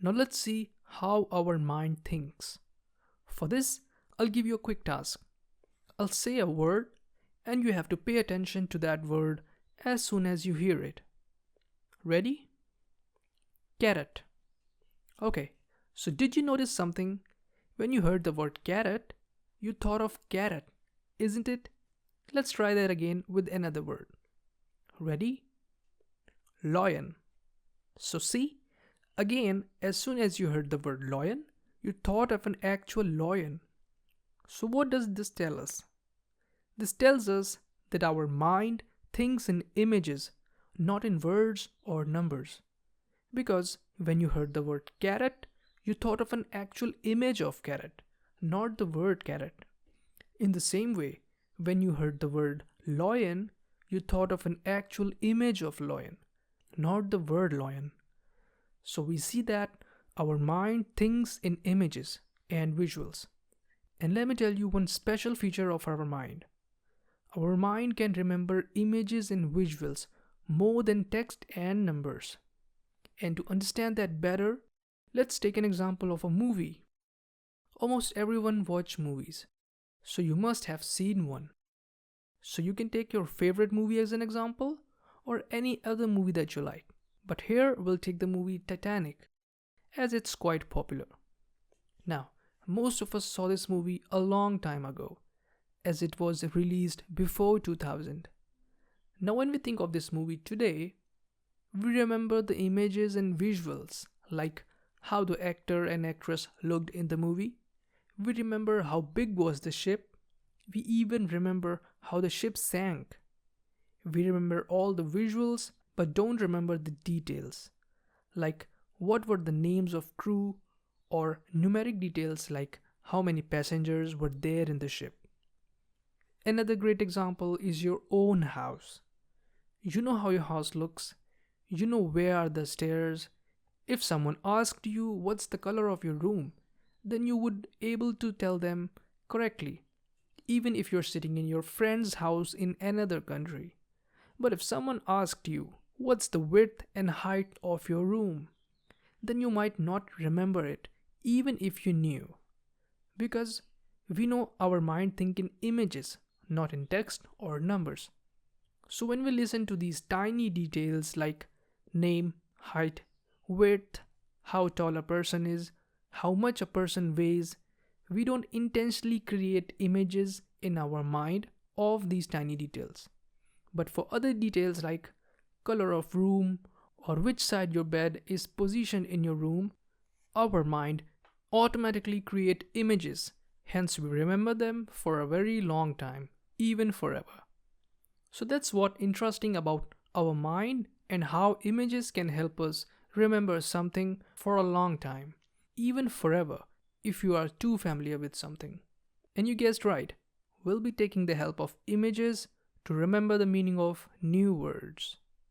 Now let's see how our mind thinks. For this, I'll give you a quick task. I'll say a word and you have to pay attention to that word as soon as you hear it. Ready? Carrot. Okay, so did you notice something? When you heard the word carrot, you thought of carrot, isn't it? Let's try that again with another word. Ready? Lion. So see, again, as soon as you heard the word lion, you thought of an actual lion. So what does this tell us? This tells us that our mind thinks in images, not in words or numbers. Because when you heard the word carrot, you thought of an actual image of carrot, not the word carrot. In the same way, when you heard the word lion, you thought of an actual image of lion, not the word lion. So we see that our mind thinks in images and visuals. And let me tell you one special feature of our mind. Our mind can remember images and visuals more than text and numbers. And to understand that better, let's take an example of a movie. Almost everyone watches movies, so you must have seen one. So you can take your favorite movie as an example, or any other movie that you like. But here we'll take the movie Titanic, as it's quite popular. Now, most of us saw this movie a long time ago, as it was released before 2000. Now when we think of this movie today, we remember the images and visuals, like how the actor and actress looked in the movie. We remember how big was the ship. We even remember how the ship sank. We remember all the visuals, but don't remember the details, like what were the names of crew, or numeric details like how many passengers were there in the ship. Another great example is your own house. You know how your house looks. You know where are the stairs. If someone asked you what's the color of your room, then you would able to tell them correctly, even if you're sitting in your friend's house in another country. But if someone asked you what's the width and height of your room, then you might not remember it, even if you knew. Because we know our mind thinks in images, not in text or numbers. So when we listen to these tiny details like name, height, width, how tall a person is, how much a person weighs, we don't intentionally create images in our mind of these tiny details. But for other details like color of room or which side your bed is positioned in your room, our mind automatically create images. Hence we remember them for a very long time, even forever. So that's what interesting about our mind and how images can help us remember something for a long time, even forever, if you are too familiar with something. And you guessed right, we'll be taking the help of images to remember the meaning of new words.